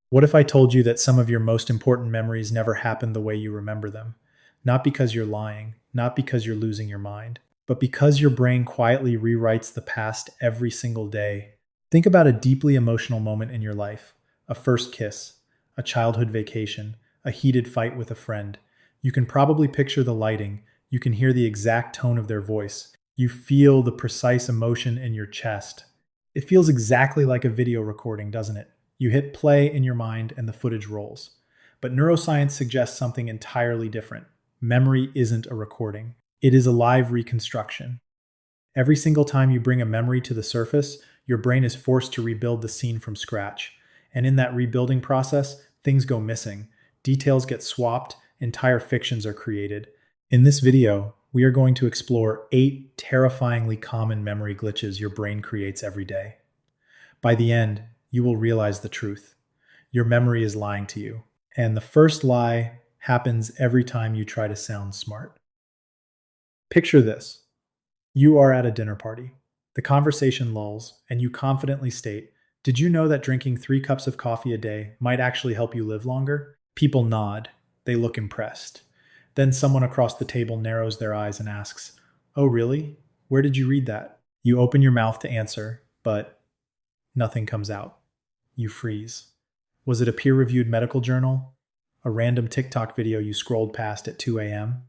What if I told you that some of your most important memories never happened the way you remember them? Not because you're lying, not because you're losing your mind, but because your brain quietly rewrites the past every single day. Think about a deeply emotional moment in your life: a first kiss, a childhood vacation, a heated fight with a friend. You can probably picture the lighting, you can hear the exact tone of their voice, you feel the precise emotion in your chest. It feels exactly like a video recording, doesn't it? You hit play in your mind and the footage rolls. But neuroscience suggests something entirely different. Memory isn't a recording, it is a live reconstruction. Every single time you bring a memory to the surface, your brain is forced to rebuild the scene from scratch. And in that rebuilding process, things go missing. Details get swapped, entire fictions are created. In this video, we are going to explore 8 terrifyingly common memory glitches your brain creates every day. By the end, you will realize the truth. Your memory is lying to you. And the first lie happens every time you try to sound smart. Picture this. You are at a dinner party. The conversation lulls, and you confidently state, "Did you know that drinking 3 cups of coffee a day might actually help you live longer?" People nod. They look impressed. Then someone across the table narrows their eyes and asks, "Oh, really? Where did you read that?" You open your mouth to answer, but nothing comes out. You freeze. Was it a peer-reviewed medical journal? A random TikTok video you scrolled past at 2 a.m.?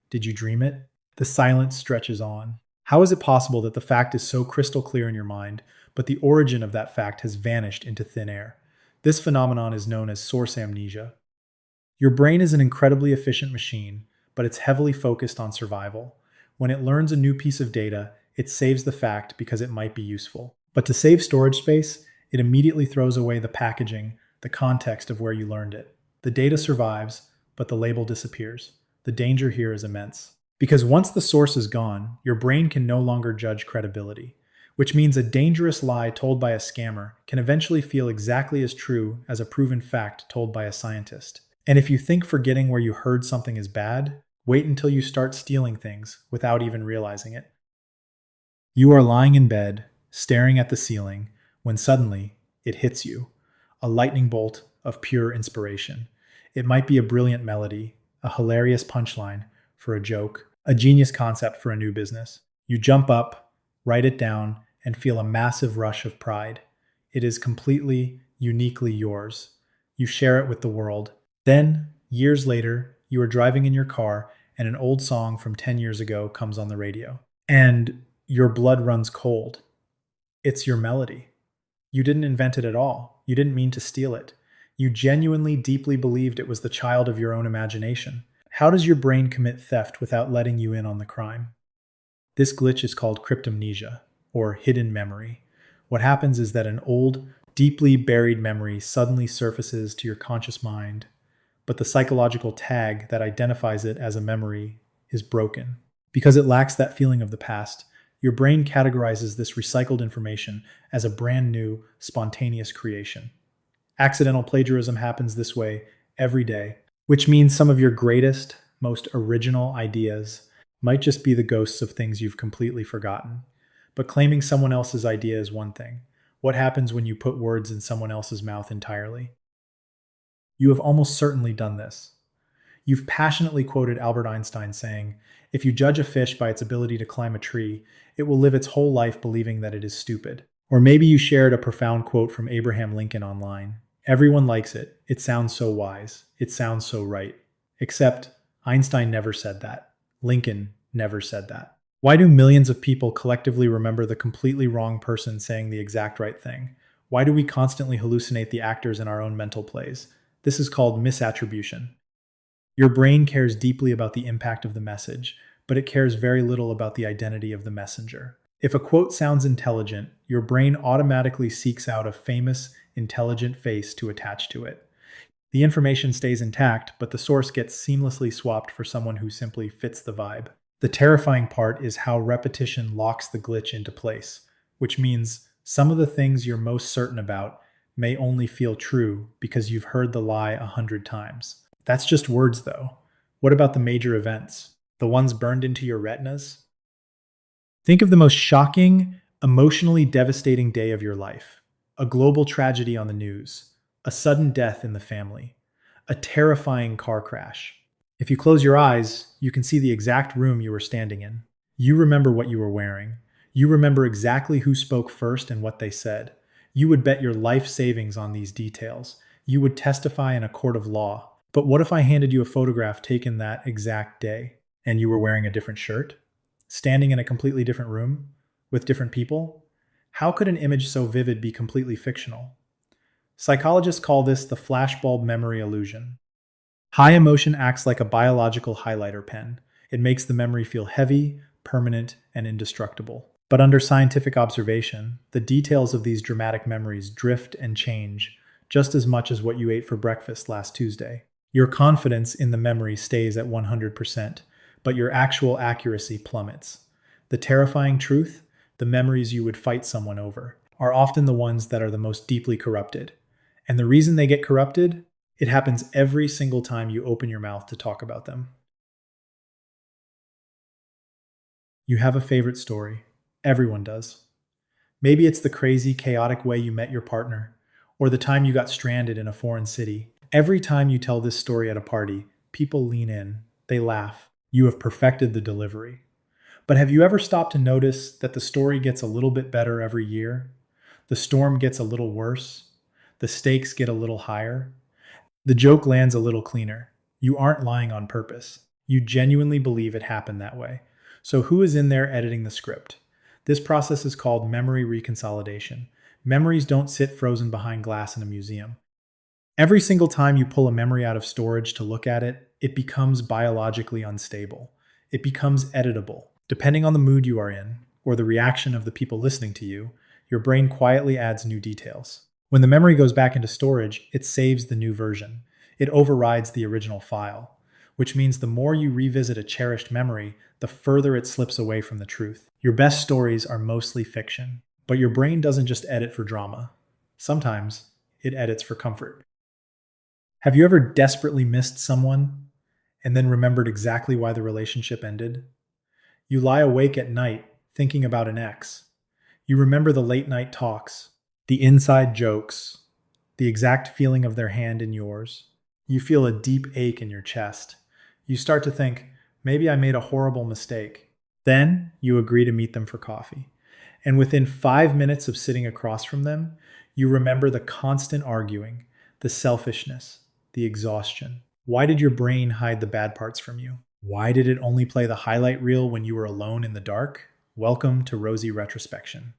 Did you dream it? The silence stretches on. How is it possible that the fact is so crystal clear in your mind, but the origin of that fact has vanished into thin air? This phenomenon is known as source amnesia. Your brain is an incredibly efficient machine, but it's heavily focused on survival. When it learns a new piece of data, it saves the fact because it might be useful. But to save storage space, it immediately throws away the packaging, the context of where you learned it. The data survives, but the label disappears. The danger here is immense. Because once the source is gone, your brain can no longer judge credibility, which means a dangerous lie told by a scammer can eventually feel exactly as true as a proven fact told by a scientist. And if you think forgetting where you heard something is bad, wait until you start stealing things without even realizing it. You are lying in bed, staring at the ceiling, when suddenly it hits you: a lightning bolt of pure inspiration. It might be a brilliant melody, a hilarious punchline for a joke, a genius concept for a new business. You jump up, write it down, and feel a massive rush of pride. It is completely, uniquely yours. You share it with the world. Then, years later, you are driving in your car and an old song from 10 years ago comes on the radio. And your blood runs cold. It's your melody. You didn't invent it at all. You didn't mean to steal it. You genuinely, deeply believed it was the child of your own imagination. How does your brain commit theft without letting you in on the crime? This glitch is called cryptomnesia, or hidden memory. What happens is that an old, deeply buried memory suddenly surfaces to your conscious mind, but the psychological tag that identifies it as a memory is broken. Because it lacks that feeling of the past, your brain categorizes this recycled information as a brand new, spontaneous creation. Accidental plagiarism happens this way every day, which means some of your greatest, most original ideas might just be the ghosts of things you've completely forgotten. But claiming someone else's idea is one thing. What happens when you put words in someone else's mouth entirely? You have almost certainly done this. You've passionately quoted Albert Einstein saying, "If you judge a fish by its ability to climb a tree, it will live its whole life believing that it is stupid." Or maybe you shared a profound quote from Abraham Lincoln online. Everyone likes it. It sounds so wise. It sounds so right. Except Einstein never said that. Lincoln never said that. Why do millions of people collectively remember the completely wrong person saying the exact right thing? Why do we constantly hallucinate the actors in our own mental plays? This is called misattribution. Your brain cares deeply about the impact of the message, but it cares very little about the identity of the messenger. If a quote sounds intelligent, your brain automatically seeks out a famous, intelligent face to attach to it. The information stays intact, but the source gets seamlessly swapped for someone who simply fits the vibe. The terrifying part is how repetition locks the glitch into place, which means some of the things you're most certain about may only feel true because you've heard the lie 100 times. That's just words, though. What about the major events? The ones burned into your retinas? Think of the most shocking, emotionally devastating day of your life. A global tragedy on the news. a sudden death in the family, a terrifying car crash. If you close your eyes, you can see the exact room you were standing in. You remember what you were wearing. You remember exactly who spoke first and what they said. You would bet your life savings on these details. You would testify in a court of law. But what if I handed you a photograph taken that exact day and you were wearing a different shirt? Standing in a completely different room with different people? How could an image so vivid be completely fictional? Psychologists call this the flashbulb memory illusion. High emotion acts like a biological highlighter pen. It makes the memory feel heavy, permanent, and indestructible. But under scientific observation, the details of these dramatic memories drift and change just as much as what you ate for breakfast last Tuesday. Your confidence in the memory stays at 100%, but your actual accuracy plummets. The terrifying truth, the memories you would fight someone over, are often the ones that are the most deeply corrupted. And the reason they get corrupted? It happens every single time you open your mouth to talk about them. You have a favorite story. Everyone does. Maybe it's the crazy, chaotic way you met your partner, or the time you got stranded in a foreign city. Every time you tell this story at a party, people lean in, they laugh. You have perfected the delivery. But have you ever stopped to notice that the story gets a little bit better every year? The storm gets a little worse. The stakes get a little higher. The joke lands a little cleaner. You aren't lying on purpose. You genuinely believe it happened that way. So who is in there editing the script? This process is called memory reconsolidation. Memories don't sit frozen behind glass in a museum. Every single time you pull a memory out of storage to look at it, it becomes biologically unstable. It becomes editable. Depending on the mood you are in, or the reaction of the people listening to you, your brain quietly adds new details. When the memory goes back into storage, it saves the new version. It overrides the original file, which means the more you revisit a cherished memory, the further it slips away from the truth. Your best stories are mostly fiction, but your brain doesn't just edit for drama. Sometimes it edits for comfort. Have you ever desperately missed someone and then remembered exactly why the relationship ended? You lie awake at night thinking about an ex. You remember the late night talks, the inside jokes, the exact feeling of their hand in yours. You feel a deep ache in your chest. You start to think, maybe I made a horrible mistake. Then you agree to meet them for coffee. And within 5 minutes of sitting across from them, you remember the constant arguing, the selfishness, the exhaustion. Why did your brain hide the bad parts from you? Why did it only play the highlight reel when you were alone in the dark? Welcome to Rosy Retrospection.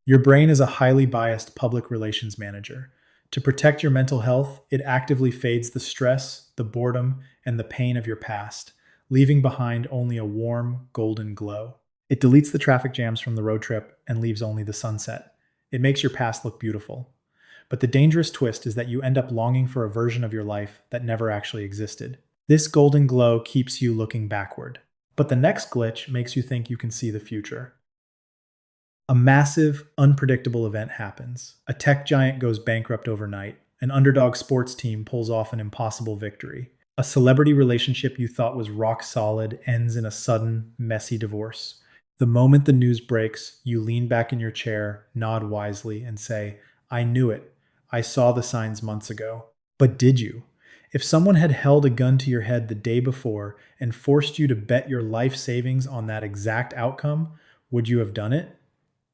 Your brain is a highly biased public relations manager. To protect your mental health, it actively fades the stress, the boredom, and the pain of your past, leaving behind only a warm, golden glow. It deletes the traffic jams from the road trip and leaves only the sunset. It makes your past look beautiful. But the dangerous twist is that you end up longing for a version of your life that never actually existed. This golden glow keeps you looking backward. But the next glitch makes you think you can see the future. A massive, unpredictable event happens. A tech giant goes bankrupt overnight. An underdog sports team pulls off an impossible victory. A celebrity relationship you thought was rock solid ends in a sudden, messy divorce. The moment the news breaks, you lean back in your chair, nod wisely, and say, I knew it. I saw the signs months ago. But did you? If someone had held a gun to your head the day before and forced you to bet your life savings on that exact outcome, would you have done it?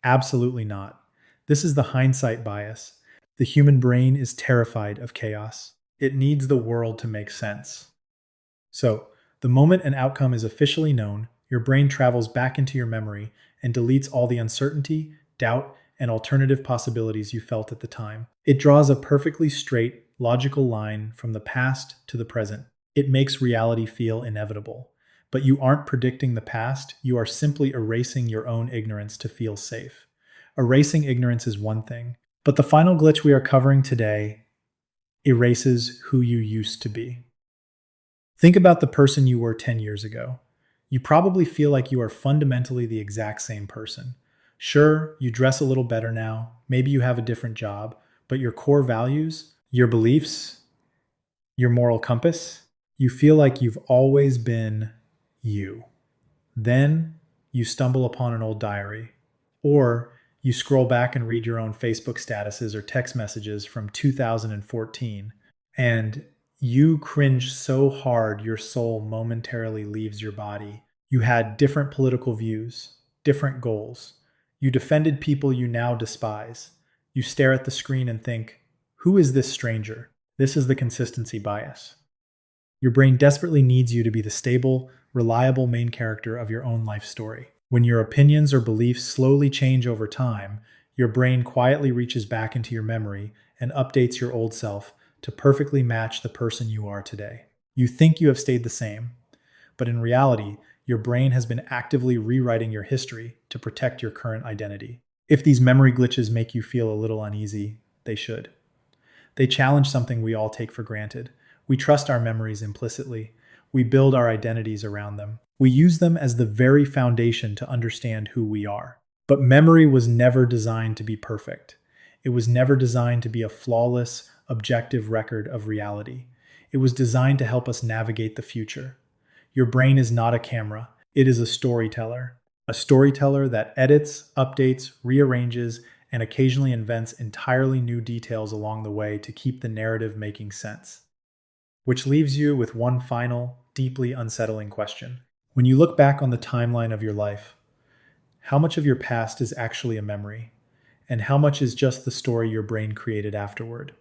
Absolutely not. This is the hindsight bias. The human brain is terrified of chaos. It needs the world to make sense. So, the moment an outcome is officially known, your brain travels back into your memory and deletes all the uncertainty, doubt, and alternative possibilities you felt at the time. It draws a perfectly straight, logical line from the past to the present. It makes reality feel inevitable. But you aren't predicting the past, you are simply erasing your own ignorance to feel safe. Erasing ignorance is one thing, but the final glitch we are covering today erases who you used to be. Think about the person you were 10 years ago. You probably feel like you are fundamentally the exact same person. Sure, you dress a little better now, maybe you have a different job, but your core values, your beliefs, your moral compass, you feel like you've always been you. Then you stumble upon an old diary, or You scroll back and read your own Facebook statuses or text messages from 2014, and you cringe so hard your soul momentarily leaves your body. You had different political views, different goals. You defended people you now despise. You stare at the screen and think, who is this stranger? This is the consistency bias. Your brain desperately needs you to be the stable, reliable main character of your own life story. When your opinions or beliefs slowly change over time, your brain quietly reaches back into your memory and updates your old self to perfectly match the person you are today. You think you have stayed the same, but in reality, your brain has been actively rewriting your history to protect your current identity. If these memory glitches make you feel a little uneasy, they should. They challenge something we all take for granted. We trust our memories implicitly. We build our identities around them. We use them as the very foundation to understand who we are. But memory was never designed to be perfect. It was never designed to be a flawless, objective record of reality. It was designed to help us navigate the future. Your brain is not a camera. It is a storyteller. A storyteller that edits, updates, rearranges, and occasionally invents entirely new details along the way to keep the narrative making sense. Which leaves you with one final, deeply unsettling question. When you look back on the timeline of your life, how much of your past is actually a memory? And how much is just the story your brain created afterward?